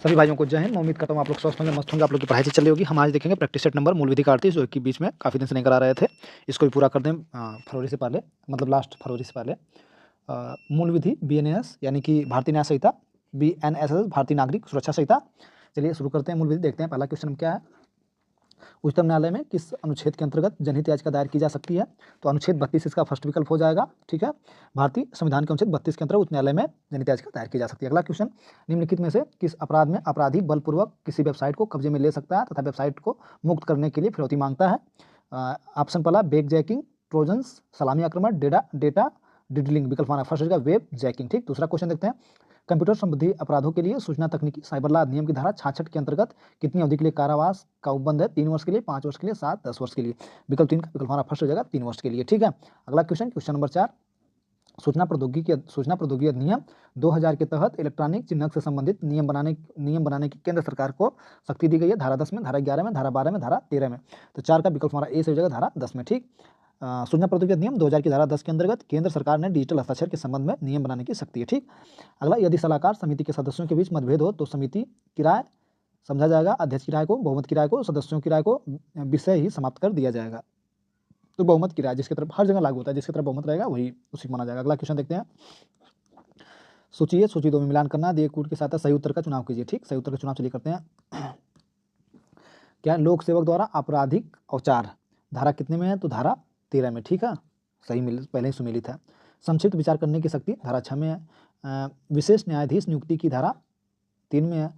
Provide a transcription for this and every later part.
सभी भाइयों को जय हिंद। मैं उम्मीद करता हूँ आप लोग स्वस्थ होंगे, मस्त होंगे। आप लोग की पढ़ाई चल रही होगी। हम आज देखेंगे प्रैक्टिस सेट नंबर मूल विधि का अड़तीस, जो कि बीच में काफ़ी दिन से नहीं करा रहे थे। इसको भी पूरा कर दें फरवरी से पहले, मतलब लास्ट फरवरी से पहले। मूल विधि BNAS यानी कि भारतीय न्याय संहिता, BNSS भारतीय नागरिक सुरक्षा संहिता। चलिए शुरू करते हैं मूल विधि। देखते हैं पहला क्वेश्चन क्या है। उच्चतम न्यायालय में किस अनुच्छेद के अंतर्गत जनहित याचिका दायर की जा सकती है? तो अनुच्छेद 32 इसका फर्स्ट विकल्प हो जाएगा। ठीक है, भारतीय संविधान के अनुच्छेद 32 के अंतर्गत उच्च न्यायालय में जनहित याचिका दायर की जा सकती है। अगला क्वेश्चन, निम्नलिखित में से किस अपराध में अपराधी बलपूर्वक किसी वेबसाइट को कब्जे में ले सकता है तथा वेबसाइट को मुक्त करने के लिए फिरौती मांगता है? ऑप्शन पहला बैक जैकिंग, ट्रोजन्स, सलामी आक्रमण, डेटा डिडलिंग। विकल्प हमारा फर्स्ट होगा वेब जैकिंग। ठीक, दूसरा क्वेश्चन देखते हैं। कंप्यूटर संबंधी अपराधों के लिए सूचना तकनीकी साइबर लॉ अधिनियम की धारा 66 के अंतर्गत कितनी अवधि के लिए कारावास का उपबंध है? 3 वर्ष के लिए, 5 वर्ष के लिए, 7, 10 वर्ष के लिए। विकल्प 3 का विकल्प हमारा फर्स्ट हो जाएगा 3 वर्ष के लिए। ठीक है, अगला क्वेश्चन, क्वेश्चन नंबर 4। सूचना प्रौद्योगिकी अधिनियम 2000 के तहत इलेक्ट्रॉनिक चिन्हक से संबंधित नियम बनाने की केंद्र सरकार को शक्ति दी गई है। धारा 10 में, धारा 11 में, धारा 12 में, धारा 13 में। तो 4 का विकल्प हमारा ए से हो जाएगा धारा 10 में। ठीक, सूचना प्रौद्योगिकी अधिनियम 2000 की धारा 10 के अंतर्गत केंद्र सरकार ने डिजिटल हस्ताक्षर के संबंध में नियम बनाने की शक्ति है। ठीक, अगला, यदि सलाहकार समिति के सदस्यों के बीच मतभेद हो तो समिति की राय समझा जाएगा, अध्यक्ष की राय को, बहुमत की राय को, सदस्यों की राय को विषय ही समाप्त कर दिया जाएगा। तो बहुमत की राय जिसकी तरफ हर जगह लागू होता है, जिसकी तरफ बहुमत रहेगा वही उसी को माना जाएगा। अगला क्वेश्चन देखते हैं। सूची 2 में मिलान करना, दिए कूट के साथ सही उत्तर का चुनाव कीजिए। ठीक, सही उत्तर का चुनाव चलिए करते हैं। क्या लोक सेवक द्वारा आपराधिक औचार धारा कितने में है? तो धारा 13 में। ठीक है, सही पहले ही सुमेलित है। संक्षिप्त विचार करने की शक्ति धारा 6 में है। विशेष न्यायाधीश नियुक्ति की धारा 3 में है।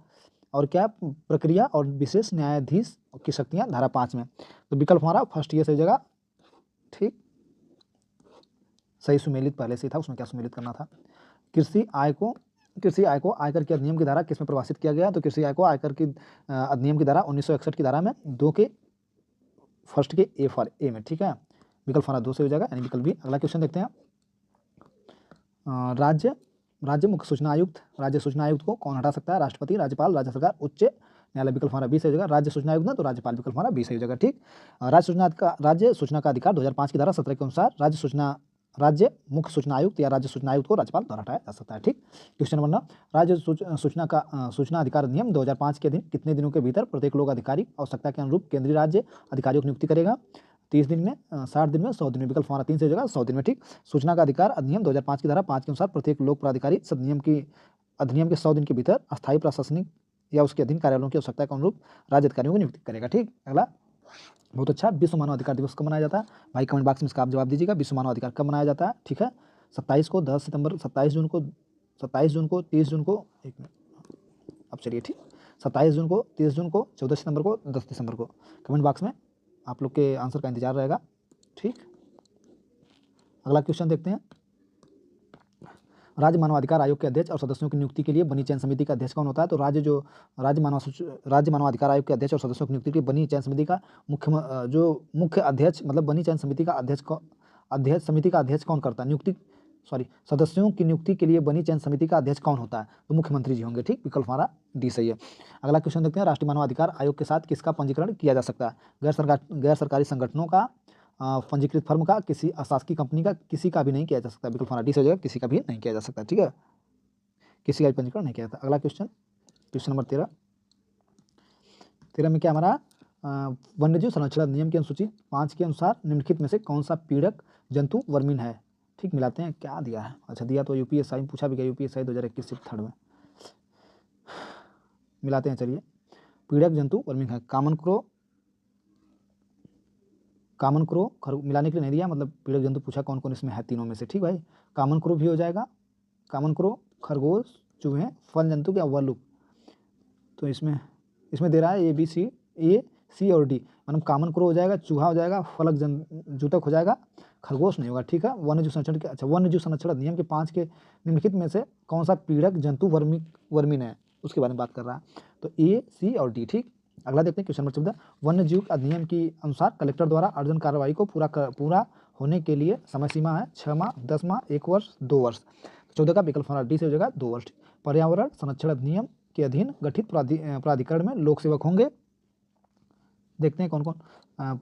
और क्या प्रक्रिया और विशेष न्यायाधीश की शक्तियां धारा 5 में। तो विकल्प हमारा फर्स्ट ये सही जगह। ठीक, सही सुमेलित पहले से था, उसमें क्या सुमेलित करना था। कृषि आय को आयकर के अधिनियम की धारा किस में प्रवासित किया गया? तो कृषि आय को आयकर की अधिनियम की धारा 1961 की धारा में 2 के फर्स्ट के ए फॉर ए में। ठीक है, विकल्प हमारा 2 से हो जाएगा, यानी विकल्प बी। अगला क्वेश्चन देखते हैं। राज्य मुख्य सूचना आयुक्त को कौन हटा सकता है? राष्ट्रपति, राज्यपाल, राज्य सरकार, उच्च न्यायालय। विकल्प हमारा 20 हो जाएगा। राज्य सूचना आयुक्त ना तो राज्यपाल। विकल्प हमारा 20 हो जाएगा। ठीक, राज्य सूचना का अधिकार 2005 की धारा 17 के अनुसार राज्य मुख्य सूचना आयुक्त या राज्य सूचना आयुक्त को राज्यपाल द्वारा हटाया जा सकता है। ठीक, क्वेश्चन नंबर 9। राज्य सूचना अधिकार अधिनियम 2005 के अधीन कितने दिनों के भीतर प्रत्येक लोक अधिकारी आवश्यकता के अनुरूप केंद्रीय राज्य अधिकारियों की नियुक्ति करेगा? 30 दिन में, 60 दिन में, 100 दिन में। विकल्प हमारा 3 से हो जाएगा 100 दिन में। ठीक, सूचना का अधिकार अधिनियम 2005 की धारा 5 के अनुसार प्रत्येक लोक प्राधिकारी अधिनियम के 100 दिन के भीतर अस्थायी प्रशासनिक या उसके अधीन कार्यालयों की आवश्यकता के अनुरूप राज्य अधिकारियों की नियुक्ति करेगा। ठीक, अगला, बहुत अच्छा। विश्व मानव अधिकार दिवस कब मनाया जाता है? भाई कमेंट बॉक्स में इसका आप जवाब दीजिएगा। विश्व मानव अधिकार कब मनाया जाता है? ठीक है, 27 को, 10 सितंबर, 27 जून को, 30 जून को, एक मिनट, अब चलिए। ठीक, 27 जून को, 30 जून को, 14 सितंबर को, 10 दिसंबर को। कमेंट बॉक्स में आप लोग के आंसर का इंतजार रहेगा। ठीक, अगला क्वेश्चन देखते हैं। राज्य मानवाधिकार आयोग के अध्यक्ष और सदस्यों की नियुक्ति के लिए बनी चयन समिति का अध्यक्ष कौन होता है? तो राज्य मानवाधिकार आयोग के अध्यक्ष और सदस्यों की नियुक्ति के लिए बनी चयन समिति का मुख्य अध्यक्ष, मतलब बनी चयन समिति का अध्यक्ष कौन करता है? सदस्यों की नियुक्ति के लिए बनी चयन समिति का अध्यक्ष कौन होता है? तो मुख्यमंत्री जी होंगे। ठीक, विकल्प हमारा डी सही है। अगला क्वेश्चन देखते हैं। राष्ट्रीय मानवाधिकार आयोग के साथ किसका पंजीकरण किया जा सकता है? गैर सरकारी संगठनों का, पंजीकृत फर्म का, किसी अशासकीय कंपनी का, किसी का भी नहीं किया जा सकता। विकल्प हमारा डी से हो जाएगा, किसी का भी नहीं किया जा सकता। ठीक है, किसी का भी पंजीकरण नहीं किया जाता। अगला क्वेश्चन, क्वेश्चन नंबर 13 में क्या हमारा, वन्यजीव संरक्षण अधिनियम की अनुसूची 5 के अनुसार निम्नलिखित में से कौन सा पीड़क जंतु वर्मीन है? ठीक, मिलाते हैं क्या दिया है। अच्छा, दिया तो यूपीएसआई में पूछा भी गया, यूपीएसआई 2021 से 3rd में। मिलाते हैं, चलिए। पीड़क जंतु वर्मीन है कामन क्रो मिलाने के लिए नहीं दिया, मतलब पीड़क जंतु पूछा कौन कौन इसमें है तीनों में से। ठीक भाई, कामन क्रो भी हो जाएगा। कामन क्रो, खरगोश, चूहे, फल जंतु क्या वल्लुक। तो इसमें दे रहा है ए सी और डी, मतलब कामन क्रो हो जाएगा, चूहा हो जाएगा, फलक जूतक हो जाएगा, खरगोश नहीं होगा। ठीक है, वन्यजीव संरक्षण अधिनियम के 5 के निम्नलिखित में से कौन सा पीड़क जंतु वर्मीन है, उसके बारे में बात कर रहा है। तो ए, सी और डी। ठीक, अगला देखते हैं क्वेश्चन नंबर 14। वन्य जीव अधिनियम के अनुसार कलेक्टर द्वारा अर्जन कार्रवाई को पूरा होने के लिए समय सीमा है 6 माह, 10 माह, 1 वर्ष, 2 वर्ष। 14 का विकल्प हमारा डी से हो जाएगा 2 वर्ष। पर्यावरण संरक्षण अधिनियम के अधीन गठित प्राधिकरण में लोक सेवक होंगे। देखते हैं कौन कौन।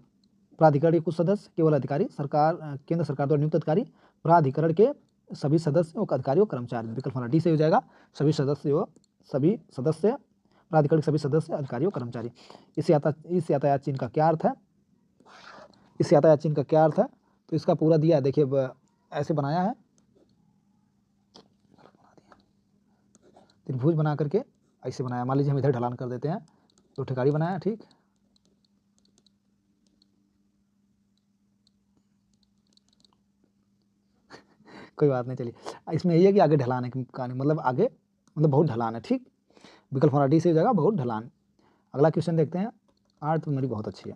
प्राधिकरण के कुछ सदस्य, केवल अधिकारी, केंद्र सरकार द्वारा नियुक्त अधिकारी, प्राधिकरण के सभी सदस्य और अधिकारी और कर्मचारी। विकल्प हमारा डी से हो जाएगा, सभी सदस्य प्राधिकरण के सभी सदस्य, अधिकारी और कर्मचारी। इस यातायात चिन्ह का क्या अर्थ है? इस यातायात चिन्ह का क्या अर्थ है? तो इसका पूरा दिया है, देखिए ऐसे बनाया है, त्रिभुज बना करके ऐसे बनाया। मान लीजिए हम इधर ढलान कर देते हैं, तो ठिकारी बनाया, ठीक। कोई बात नहीं, चलिए इसमें यही है कि आगे ढलान है कहानी, मतलब आगे मतलब बहुत ढलान है, ठीक। विकल्प हमारा डी से हो जाएगा, बहुत ढलान। अगला क्वेश्चन देखते हैं। आर्ट तो मेरी बहुत अच्छी है।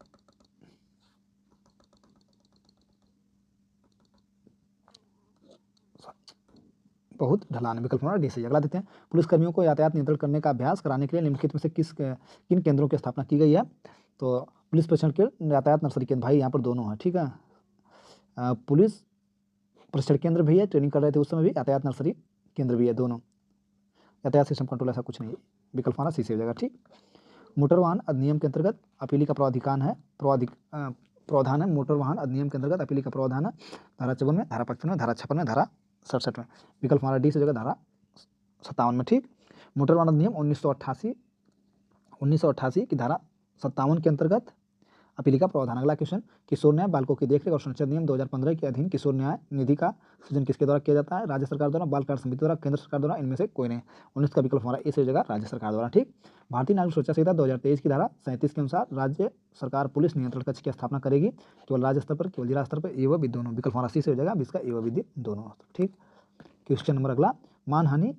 बहुत ढलान है, विकल्प हमारा डी से। अगला देखते हैं। पुलिसकर्मियों को यातायात नियंत्रण करने का अभ्यास कराने के लिए निम्नलिखित में से किन केंद्रों की स्थापना की गई है? तो पुलिस प्रशिक्षण केंद्र, यातायात नर्सरी केंद्र, भाई यहाँ पर दोनों है, ठीक है। पुलिस प्रशिक्षण केंद्र भी है, ट्रेनिंग कर रहे थे उस समय भी, यातायात नर्सरी केंद्र भी है, दोनों। यातायात सिस्टम कंट्रोल ऐसा कुछ नहीं है, विकल्प हमारा सी से हो जाएगा, ठीक। मोटर वाहन अधिनियम के अंतर्गत अपीली का प्रावधान है, प्रावधान है मोटर वाहन अधिनियम के अंतर्गत अपीली का प्रावधान है, धारा 54 में, धारा 55 में, धारा 56 में, धारा 67 में। विकल्प हमारा डी से हो जाएगा, धारा 57 में, ठीक। मोटर वाहन अधिनियम 1988 की धारा 57 के अंतर्गत अपीली का प्रावधान। अगला क्वेश्चन। किशोर न्याय बालकों की देखरेख और संरक्षण अधिनियम 2015 के अधीन किशोर न्याय निधि का सृजन किसके द्वारा किया जाता है? राज्य सरकार द्वारा, बाल कार्य समिति द्वारा, केंद्र सरकार द्वारा, इनमें से कोई नहीं। 19 का विकल्प हमारा ए से हो जाएगा, राज्य सरकार द्वारा, ठीक। भारतीय नागरिक सुरक्षा संहिता 2023 की धारा 37 के अनुसार राज्य सरकार पुलिस नियंत्रण कक्ष की स्थापना करेगी, केवल राज्य स्तर पर, केवल जिला स्तर पर, ए व बी दोनों। विकल्प हमारा सी से हो जाएगा, इसका ए व बी दोनों, ठीक। क्वेश्चन नंबर अगला। मानहानि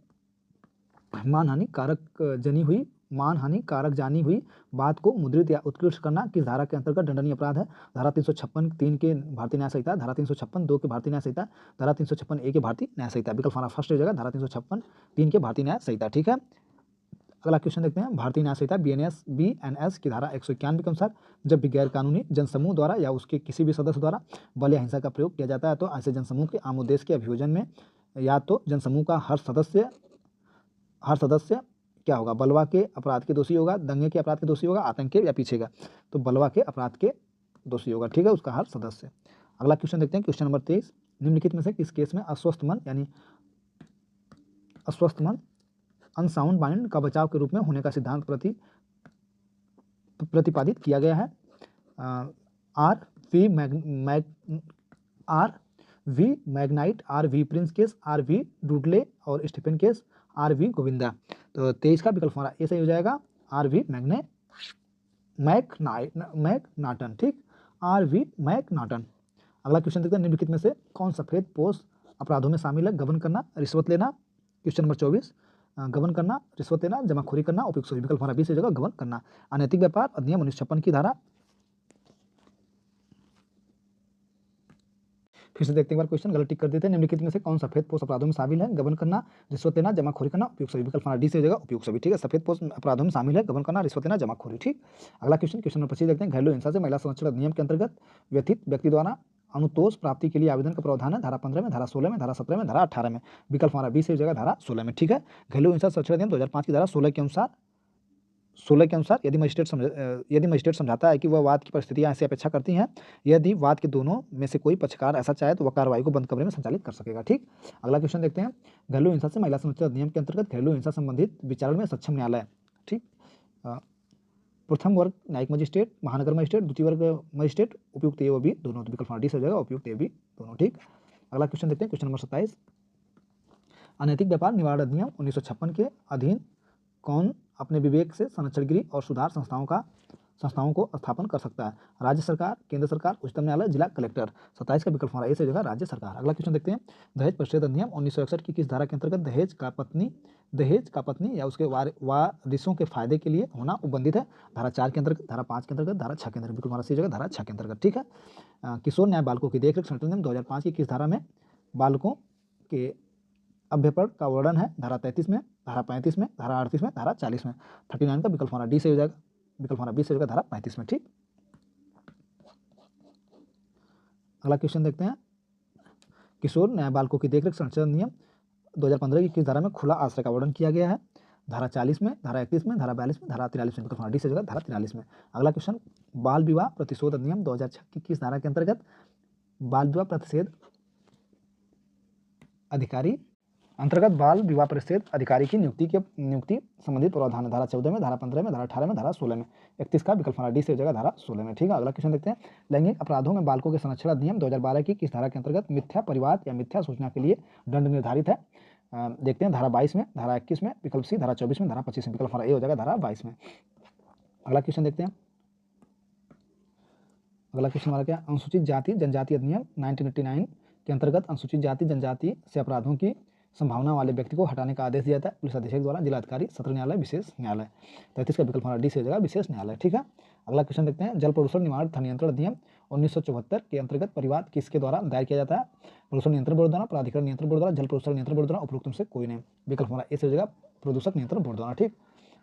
कारक जानी हुई बात को मुद्रित या उत्कृष्ट करना किस धारा के अंतर्गत दंडनीय अपराध है? धारा 356(3) के भारतीय न्याय संहिता, धारा 356(2) के भारतीय न्याय संहिता, धारा 356(a) के भारतीय न्याय संहिता। विकल्प हमारा फर्स्ट हो जाएगा, धारा 356(3) के भारतीय न्याय संहिता, ठीक है। अगला क्वेश्चन देखते हैं। भारतीय न्याय संहिता BNS की धारा 191 के अनुसार जब भी गैर कानूनी जनसमूह द्वारा या उसके किसी भी सदस्य द्वारा बल या हिंसा का प्रयोग किया जाता है तो ऐसे जनसमूह के आम उद्देश्य के अभियोजन में या तो जनसमूह का हर सदस्य क्या होगा? बलवा के अपराध के दोषी होगा, दंगे के अपराध के दोषी होगा, आतंक के या पीछे का? तो बलवा के अपराध के दोषी होगा, ठीक है, उसका हर सदस्य। अगला क्वेश्चन देखते हैं। Question number 23। निम्नलिखित में से किस केस में अस्वस्थ मन अनसाउंड माइंड का बचाव के रूप में होने का सिद्धांत प्रतिपादित किया गया है? RV Magnite, RV Prince case, RV डुडले और स्टीफन केस, RV गोविंदा। तो 23 का विकल्प हमारा ए सही हो जाएगा, RV मैकनाटन, ठीक, RV मैकनाटन। अगला क्वेश्चन देखते हैं। निम्नलिखित में से कौन सफेद पोश अपराधों में शामिल है? गबन करना, रिश्वत लेना। Question number 24। गबन करना, रिश्वत लेना, जमाखोरी करना, उपयुक्त विकल्प हमारा बी से जगह गबन करना। अनैतिक व्यापार अधिनियम 1956 की धारा, फिर से देखते हैं एक बार क्वेश्चन, गलत टिक कर देते हैं। निम्नलिखित में से कौन सफेद पोश अपराधों में शामिल है? गबन करना, रिश्वत लेना, जमाखोरी करना, उपयुक्त सभी। विकल्प हमारा डी से हो जाएगा, उपयुक्त सभी, ठीक है। सफेद पोश अपराधों में शामिल है गबन करना, रिश्वत लेना, जमाखोरी, ठीक। अगला क्वेश्चन नंबर 25 देखते हैं। घरेलू हिंसा से महिला संरक्षण अधिनियम के अंतर्गत व्यथित व्यक्ति द्वारा अनुतोष प्राप्ति के लिए आवेदन का प्रावधान है? धारा 15 में, धारा 16 में, धारा 17 में, धारा 18 में। विकल्प हमारा बी से हो जाएगा, धारा 16 में, ठीक है। घरेलू हिंसा संरक्षण अधिनियम 2005 की धारा 16 के अनुसार यदि मजिस्ट्रेट समझाता है कि वह वाद की परिस्थितियां ऐसी अपेक्षा करती हैं, यदि वाद के दोनों में से कोई पक्षकार ऐसा चाहे तो वह कार्रवाई को बंद कमरे में संचालित कर सकेगा, ठीक। अगला क्वेश्चन देखते हैं। घरेलू हिंसा से महिला संरक्षण अधिनियम के अंतर्गत घरेलू हिंसा संबंधित विचारण में सक्षम न्यायालय, ठीक। प्रथम वर्ग न्यायिक मजिस्ट्रेट, महानगर मजिस्ट्रेट, द्वितीय वर्ग मजिस्ट्रेट, उपयुक्त ए व बी दोनों। विकल्प डी से हो जाएगा, उपयुक्त ए बी दोनों, ठीक। अगला क्वेश्चन देखते हैं। Question number 27। अनैतिक व्यापार निवारण अधिनियम 1956 के अधीन कौन अपने विवेक से संरक्षणगिरी और सुधार संस्थाओं को स्थापन कर सकता है? राज्य सरकार, केंद्र सरकार, उच्चतम न्यायालय, जिला कलेक्टर। 27 का विकल्प हमारा ए से जगह राज्य सरकार। अगला क्वेश्चन देखते हैं। दहेज प्रतिषेध अधिनियम 1961 की किस धारा के अंतर्गत दहेज का पत्नी या उसके वारिसों के फायदे के लिए होना उपबंधित है? धारा 4 के अंतर्गत, धारा 5 के अंतर्गत, धारा 6 के अंतर्गत। विकल्प हमारा सी जगह धारा 6 के अंतर्गत, ठीक है। किशोर न्याय बालकों की देखरेख संरक्षण अधिनियम 2005 की किस धारा में बालकों के अभ्यपण का वर्णन है? धारा 33 में, धारा 35 में, धारा 38 में, धारा 40 में। 39 का विकल्प हमारा डी से हो जाएगा, विकल्प हमारा बी से हो जाएगा, धारा 35 में, ठीक। अगला क्वेश्चन देखते हैं। किशोर न्याय बालकों की देखरेख संरक्षण अधिनियम 2015 की किस धारा में खुला आश्रय का वर्णन किया गया है? धारा 40 में, धारा 31 में, धारा 42 में, धारा 43 में। विकल्प हमारा डी से हो जाएगा, धारा 43 में। अगला क्वेश्चन। बाल विवाह प्रतिशोध अधिनियम 2006 की किस धारा के अंतर्गत बाल विवाह प्रतिषेध अधिकारी अंतर्गत बाल विवाह परिषद अधिकारी की नियुक्ति संबंधित प्रावधान है धारा 14 में, धारा 15 में, धारा 18 में, धारा 16 में। 31 का विकल्प हमारा डी से हो जाएगा धारा 16 में। ठीक है, अगला क्वेश्चन देखते हैं। लैंगिक अपराधों में बालकों के संरक्षण अधिनियम 2012 की किस धारा के अंतर्गत मिथ्या परिवाद या मिथ्या सूचना के लिए दंड निर्धारित है? देखते हैं धारा 22 में, धारा 21 में, विकल्प सी धारा 24 में, धारा 25 में। विकल्प हमारा ए हो जाएगा धारा 22 में। अगला क्वेश्चन देखते हैं। अगला क्वेश्चन हमारा क्या? अनुसूचित जाति जनजाति अधिनियम 1989 के अंतर्गत अनुसूचित जाति जनजाति से अपराधों की संभावना वाले व्यक्ति को हटाने का आदेश दिया जाता है पुलिस अधीक्षक द्वारा, जिलाधिकारी, सत्र न्यायालय, विशेष न्यायालय। 33 का विकल्प हमारा डी से हो जाएगा विशेष न्यायालय। ठीक है, अगला क्वेश्चन देखते हैं। जल प्रदूषण निवारण तथा नियंत्रण अधिनियम 1974 के अंतर्गत परिवाद किसके द्वारा दायर किया जाता है? प्रदूषण नियंत्रण बोर्ड द्वारा, प्राधिकरण नियंत्रण बोर्ड द्वारा, जल प्रदूषण नियंत्रण बोर्ड द्वारा, उपरोक्त में से कोई नहीं। विकल्प हमारा ए से हो जाएगा प्रदूषक नियंत्रण बोर्ड द्वारा। ठीक,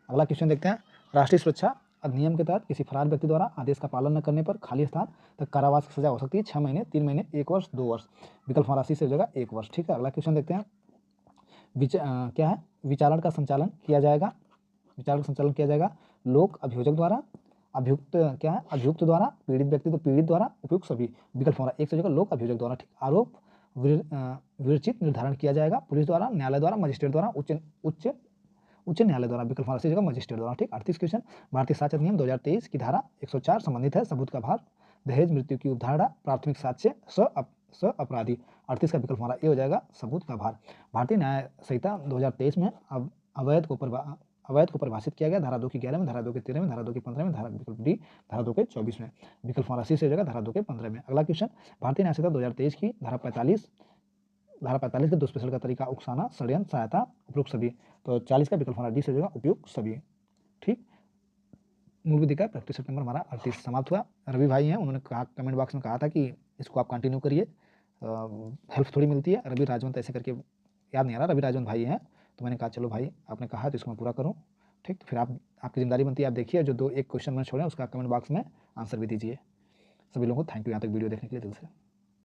अगला क्वेश्चन देखते हैं। राष्ट्रीय सुरक्षा अधिनियम के तहत किसी फरार व्यक्ति द्वारा आदेश का पालन न करने पर खाली स्थान तक कारावास की सजा हो सकती है 6 महीने, 3 महीने, 1 वर्ष, 2 वर्ष। विकल्प हमारा सी से हो जाएगा 1 वर्ष। ठीक है, अगला क्वेश्चन देखते हैं। क्या है? विचारण का संचालन किया जाएगा, विचारण का संचालन किया जाएगा लोक अभियोजक द्वारा, अभियुक्त क्या है? अभियुक्त द्वारा, पीड़ित व्यक्ति तो पीड़ित द्वारा, उपयुक्त सभी। विकल्प हमारा एक से जगह लोक अभियोजक द्वारा। ठीक, आरोप विरचित निर्धारण किया जाएगा पुलिस द्वारा, न्यायालय द्वारा, मजिस्ट्रेट द्वारा, उच्च न्यायालय द्वारा। विकल्प हमारा सी जगह मजिस्ट्रेट द्वारा। ठीक, 38 क्वेश्चन। भारतीय साक्ष्य अधिनियम 2023 की धारा 104 संबंधित है सबूत का भार, दहेज, मृत्यु की उपधारा, प्राथमिक साक्ष्य, स अपराधी। 38 का विकल्प हमारा ए हो जाएगा सबूत का भार। भारतीय न्याय संहिता 2023 में अवैध को परिभाषित किया गया धारा 2 की 11 में, धारा 2 की 13 में, धारा 2 की 15 में, धारा विकल्प डी धारा 2 के 24 में। विकल्प हमारा सी से हो जाएगा धारा 2 के 15 में। अगला क्वेश्चन। भारतीय न्याय संहिता 2023 की धारा 45 के दुष्प्रचलन का तरीका उकसाना, षड्यंत्र, सहायता, उपयुक्त सभी। तो 40 का विकल्प हमारा डी से हो जाएगा उपयुक्त सभी। ठीक, मूल विधि का प्रैक्टिस सेट नंबर हमारा 38 समाप्त हुआ। रवि भाई हैं, उन्होंने कहा कमेंट बॉक्स में कहा था कि इसको आप कंटिन्यू करिए, हेल्प थोड़ी मिलती है। रवि राजवंत ऐसे करके याद नहीं आ रहा, रवि राजवंत भाई हैं, तो मैंने कहा चलो भाई आपने कहा तो इसको मैं पूरा करूँ। ठीक, तो फिर आपकी जिम्मेदारी बनती है, आप देखिए जो 1 क्वेश्चन मैंने छोड़े उसका कमेंट बॉक्स में आंसर भी दीजिए। सभी लोगों को थैंक यू यहाँ तक वीडियो देखने के लिए दिल से।